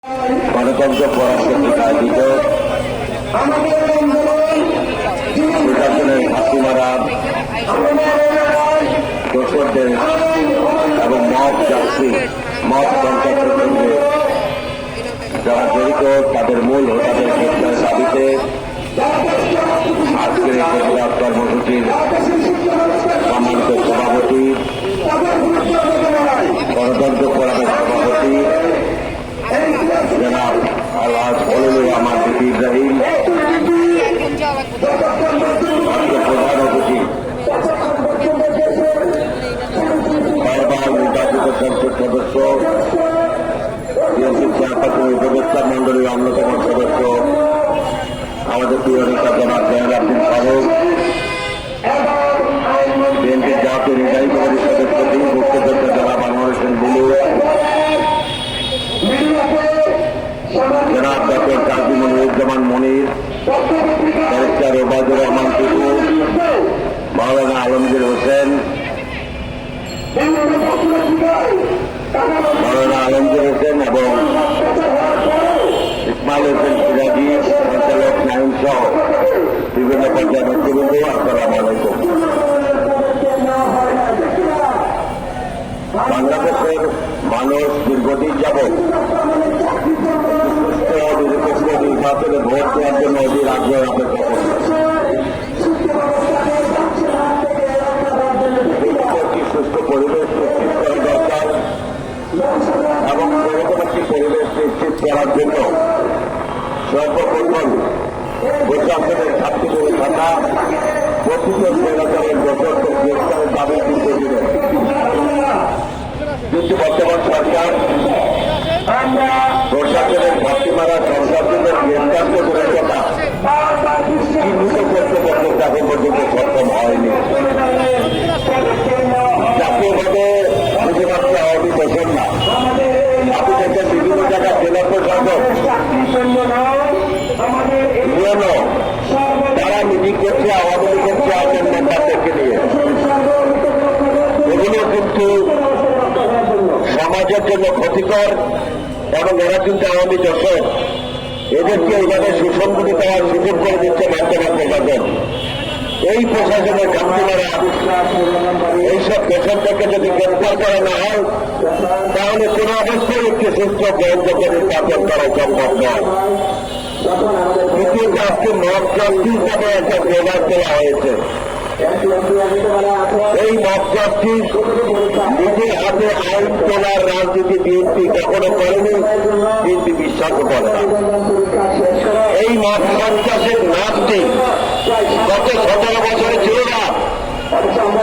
গণতন্ত্র পরাশক্তি আয়োজিত নির্বাচনের ফাঁকি মারা দোষরদের এবং মত যাত্রী মত সঞ্চারের সঙ্গে যারা জড়িত তাদের মূল হোতাদের গ্রেপ্তার দাবিতে আজকের এই প্রতিবাদ কর্মসূচির সম্মানিত সভাপতি গণতন্ত্র পরাদের সভাপতি জনাব আলহাজ খলিলুর রহমান বিপি ইব্রাহিম, প্রধান অতিথি বারবার নির্বাচিত সংসদ সদস্য বিএনপি চেয়ারপারসন উপদেষ্টা মন্ডলীর অন্যতম সদস্য আমাদের প্রিয় নেতা জনাব জয়নাল ফারুক, বিএনপির জাতীয় নির্বাহী কমিটির সদস্য মুক্তিযোদ্ধা জনাব আনোয়ার হোসেন বুলু, জনাব ডক্টর কাজী মনিরুজ্জামান মনির, ব্যারিস্টার ওবায়দুর রহমান টুকু, মাওলানা আলমগীর হোসেন, এবং ইসমাইল হোসেন সিরাজি, সঞ্চালক নাইম সহ বিভিন্ন পর্যায়ের নেতৃবৃন্দ, আসসালামু আলাইকুম। বাংলাদেশের মানুষ দীর্ঘদিন যাবৎ নিরপেক্ষ নির্বাচনে ভোট দেওয়ার জন্য অধীর আগ্রহ অপেক্ষা করছে। একটি সুস্থ পরিবেশ নিশ্চিত করা দরকার এবং এরকম একটি পরিবেশ নিশ্চিত করার জন্য সর্বপ্রথম প্রশাসনের ঘাটতি করে থাকা প্রকৃত স্বৈরাচারের দোষরদের গ্রেফতারের দাবি তুলতে দিলেন। কিন্তু বর্তমান সরকার প্রশাসনের ঘাটতি মারা সন্ত্রাসীদের গ্রেফতার তো করে কথা চিহ্নিত করতে পর্যন্ত এখন পর্যন্ত সক্ষম হয়নি। জাতীয়ভাবে শুধুমাত্র আওয়ামী বসেন না, আপনি দেখেন বিভিন্ন জায়গায় জেলা প্রশাসক নিয়মও তারা মিটিং করছে আওয়ামী লীগের চেয়ারম্যান মেম্বারদেরকে নিয়ে। এগুলো কিন্তু সমাজের জন্য ক্ষতিকর এবং এরা কিন্তু আওয়ামী দর্শক, এদেরকে এইভাবে সুসংগঠিত হওয়ার সুযোগ করে দিচ্ছে বর্তমান প্রশাসন। এই প্রশাসনের ঘাটতি মারা এইসব দোষরদেরকে যদি গ্রেফতার করা না হয় তাহলে কোন অবস্থায় একটি সুস্থ গ্রহণযোগ্য নির্বাচন করা সম্ভব নয়। দ্বিতীয়ত আজকে মত জাস্টিস নামে একটা প্রভাব তোলা হয়েছে। এই মত জাস্টিস নিজের হাতে আইন তোলার রাজনীতি বিএনপি কখনো করেনি, বিএনপি বিশ্বাসও করে না। এই মত সন্ত্রাসের নামটি গত 17 বছরে ছিল না।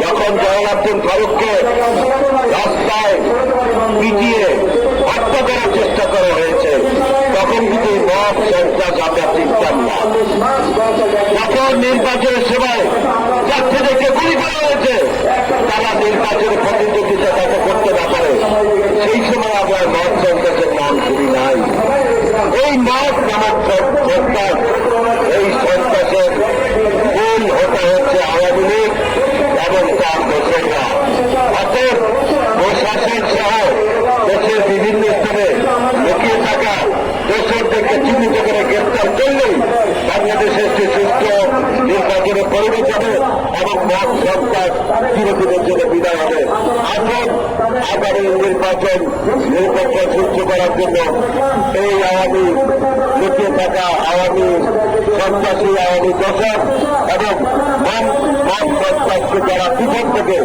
যখন জয়নাল ফারুককে রাস্তায় পিটিয়ে হত্যা করার চেষ্টা করা হয়েছে তখন কিন্তু মত সন্ত্রাস আমরা চিনতাম না। যখন নির্বাচনের সময় যাত্রীদেরকে গুলি করা হয়েছে তারা নির্বাচনের প্রতিযোগিতা যাতে করতে না পারে সেই সময় আমরা মত সন্ত্রাসের নাম শুনি নাই। এই মত নামক সন্ত্রাস, এই সন্ত্রাসের মূল হতে হচ্ছে আওয়ামী লীগ এবং তার দোষররা। অতএব প্রশাসন সহ দেশের বিভিন্ন স্তরে লুকিয়ে থাকা দোষরদেরকে চিহ্নিত করে গ্রেপ্তার করলেই বাংলাদেশে একটি সুস্থ নির্বাচনের পরিবেশ হবে এবং মত সন্ত্রাস চিরদিনের জন্য বিদায় হবে। আসুন আগামী নির্বাচন নিরপেক্ষ সুস্থ করার জন্য এই আওয়ামী লুকিয়ে থাকা আওয়ামী সন্ত্রাসী আওয়ামী দোষর এবং মত সন্ত্রাসকে যারা পিছন থেকে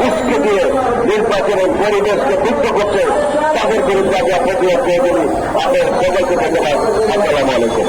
উস্কে দিয়ে নির্বাচনের পরিবেশকে মুক্ত করছে তাদের বিরুদ্ধে আমরা প্রতিবাদ করে দিই। আপনাদের সকলকে ধন্যবাদ। আসসালামু আলাইকুম।